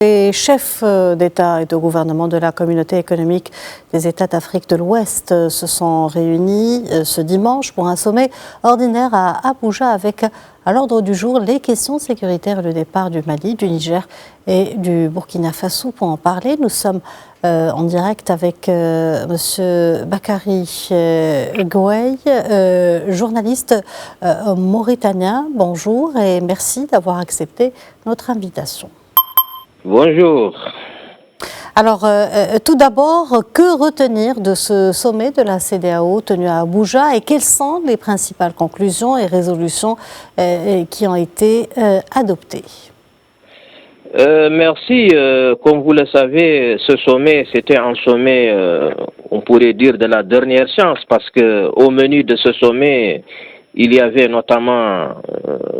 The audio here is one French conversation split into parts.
Les chefs d'État et de gouvernement de la communauté économique des États d'Afrique de l'Ouest se sont réunis ce dimanche pour un sommet ordinaire à Abuja avec à l'ordre du jour les questions sécuritaires et le départ du Mali, du Niger et du Burkina Faso. Pour en parler, nous sommes en direct avec M. Bakary Gouey, journaliste mauritanien. Bonjour et merci d'avoir accepté notre invitation. Bonjour. Alors, tout d'abord, que retenir de ce sommet de la CEDEAO tenu à Abuja et quelles sont les principales conclusions et résolutions qui ont été adoptées? Merci. Comme vous le savez, ce sommet, c'était un sommet, on pourrait dire, de la dernière chance parce que au menu de ce sommet, il y avait notamment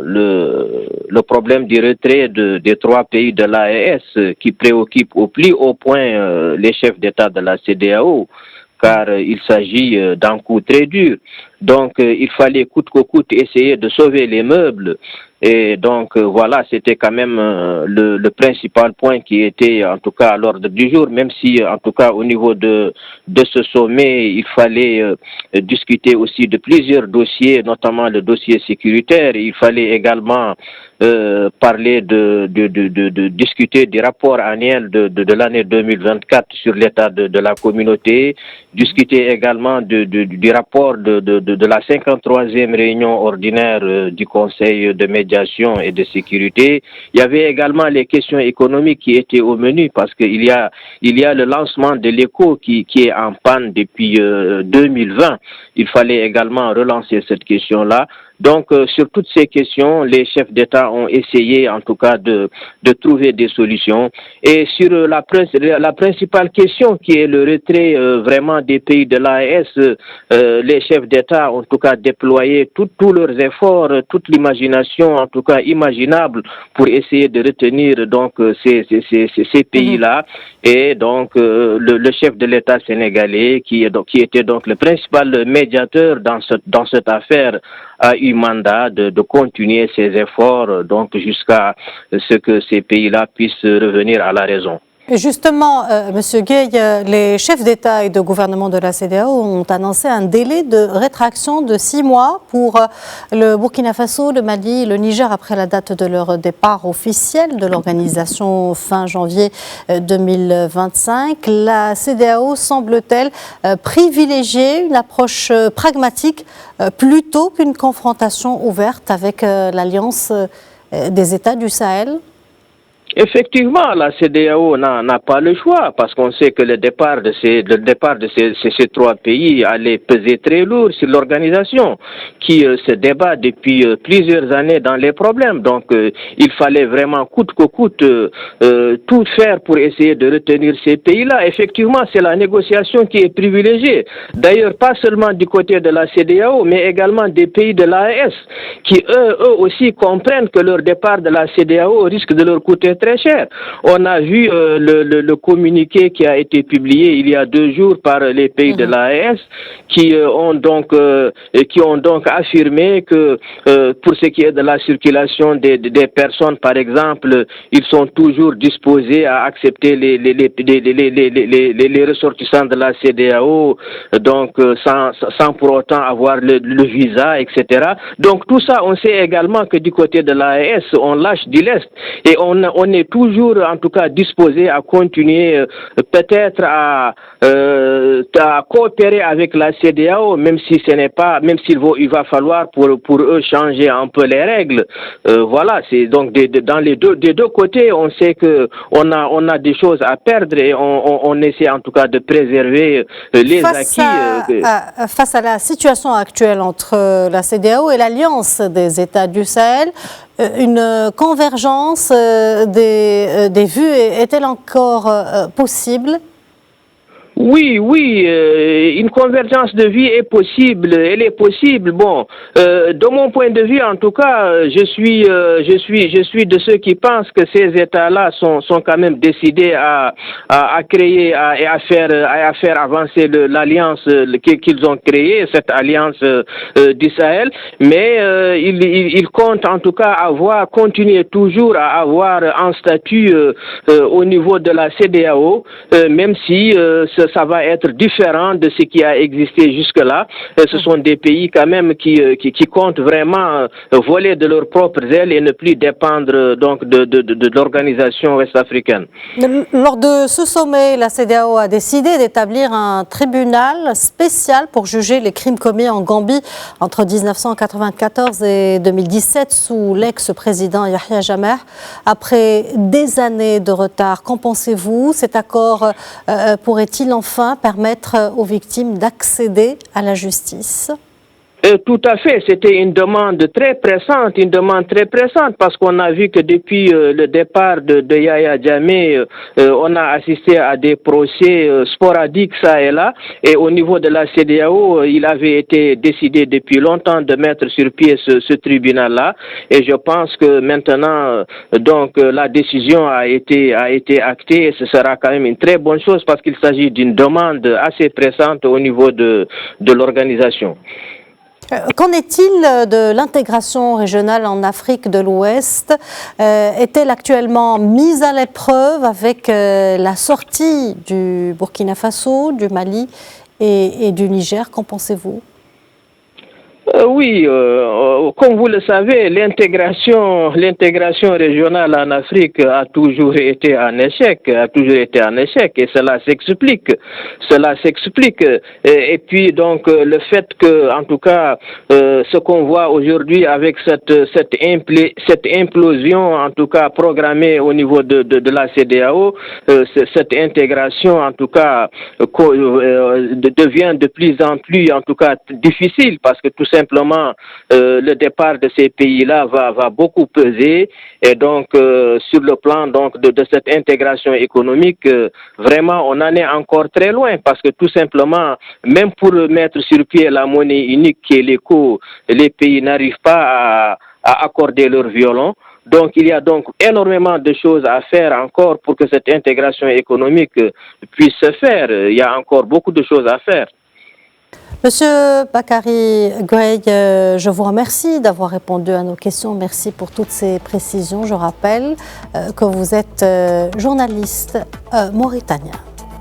le problème du retrait des trois pays de l'AES qui préoccupe au plus haut point les chefs d'État de la CEDEAO, car il s'agit d'un coup très dur. Donc, il fallait coûte que coûte essayer de sauver les meubles. Et donc, voilà, c'était quand même le principal point qui était, en tout cas, à l'ordre du jour, même si, en tout cas, au niveau de ce sommet, il fallait discuter aussi de plusieurs dossiers, notamment le dossier sécuritaire. Il fallait également parler discuter du rapport annuel de l'année 2024 sur l'état de la communauté, discuter également du rapport de la 53e réunion ordinaire du Conseil de médiation et de sécurité. Il y avait également les questions économiques qui étaient au menu parce qu'il y a le lancement de l'éco qui est en panne depuis 2020. Il fallait également relancer cette question-là. Donc, sur toutes ces questions, les chefs d'État ont essayé, en tout cas, de trouver des solutions. Et sur la principale question, qui est le retrait vraiment des pays de l'AES, les chefs d'État ont, en tout cas, déployé tous leurs efforts, toute l'imagination, en tout cas, imaginable, pour essayer de retenir donc ces pays-là. Et donc, le chef de l'État sénégalais, qui était donc le principal médiateur dans cette affaire, a eu mandat de continuer ses efforts donc jusqu'à ce que ces pays-là puissent revenir à la raison. Et justement, M. Gueye, les chefs d'État et de gouvernement de la CEDEAO ont annoncé un délai de rétraction de 6 mois pour le Burkina Faso, le Mali et le Niger après la date de leur départ officiel de l'organisation fin janvier 2025. La CEDEAO semble-t-elle privilégier une approche pragmatique plutôt qu'une confrontation ouverte avec l'Alliance des États du Sahel? Effectivement, la CEDEAO n'a pas le choix parce qu'on sait que le départ de ces trois pays allait peser très lourd sur l'organisation qui se débat depuis plusieurs années dans les problèmes. Donc, il fallait vraiment coûte que coûte tout faire pour essayer de retenir ces pays-là. Effectivement, c'est la négociation qui est privilégiée. D'ailleurs, pas seulement du côté de la CEDEAO, mais également des pays de l'AES qui, eux aussi, comprennent que leur départ de la CEDEAO risque de leur coûter très cher. On a vu le communiqué qui a été publié il y a 2 jours par les pays de l'AES qui ont donc affirmé que pour ce qui est de la circulation des personnes, par exemple, ils sont toujours disposés à accepter les ressortissants de la CEDEAO, donc sans pour autant avoir le visa, etc. Donc tout ça, on sait également que du côté de l'AES, on lâche du lest et on est toujours, en tout cas, disposé à continuer peut-être à coopérer avec la CEDEAO, même si il va falloir pour eux changer un peu les règles. Voilà, c'est donc des deux côtés, on sait que on a des choses à perdre et on essaie en tout cas de préserver les acquis. Face à la situation actuelle entre la CEDEAO et l'Alliance des États du Sahel, une convergence des vues est-elle encore possible ? Oui, oui, une convergence de vie est possible, elle est possible. Bon, de mon point de vue, en tout cas, je suis de ceux qui pensent que ces États-là sont quand même décidés à créer et à faire avancer l'alliance qu'ils ont créée, cette alliance du Sahel. Mais ils comptent en tout cas continuer toujours à avoir un statut au niveau de la CEDEAO, même si ça va être différent de ce qui a existé jusque-là. Ce sont des pays quand même qui comptent vraiment voler de leurs propres ailes et ne plus dépendre donc de l'organisation ouest-africaine. Lors de ce sommet, la CEDEAO a décidé d'établir un tribunal spécial pour juger les crimes commis en Gambie entre 1994 et 2017 sous l'ex-président Yahya Jammeh. Après des années de retard, qu'en pensez-vous? Cet accord pourrait-il enfin permettre aux victimes d'accéder à la justice? Tout à fait, c'était une demande très pressante, parce qu'on a vu que depuis le départ de Yahya Jammeh, on a assisté à des procès sporadiques ça et là, et au niveau de la CEDEAO, il avait été décidé depuis longtemps de mettre sur pied ce tribunal-là, et je pense que maintenant, donc la décision a été actée, et ce sera quand même une très bonne chose parce qu'il s'agit d'une demande assez pressante au niveau de l'organisation. Qu'en est-il de l'intégration régionale en Afrique de l'Ouest? Est-elle actuellement mise à l'épreuve avec la sortie du Burkina Faso, du Mali et du Niger? Qu'en pensez-vous? Oui, comme vous le savez, l'intégration régionale en Afrique a toujours été un échec, et cela s'explique. Et puis donc le fait que, en tout cas, ce qu'on voit aujourd'hui avec cette implosion, en tout cas programmée au niveau de la CEDEAO, cette intégration, en tout cas, devient de plus en plus, en tout cas, difficile parce que tout simplement, le départ de ces pays-là va beaucoup peser, et donc sur le plan donc de cette intégration économique, vraiment on en est encore très loin parce que tout simplement, même pour mettre sur pied la monnaie unique qui est l'éco, les pays n'arrivent pas à accorder leur violon. Donc il y a donc énormément de choses à faire encore pour que cette intégration économique puisse se faire. Il y a encore beaucoup de choses à faire. Monsieur Bakary Gueye, je vous remercie d'avoir répondu à nos questions. Merci pour toutes ces précisions. Je rappelle que vous êtes journaliste mauritanien.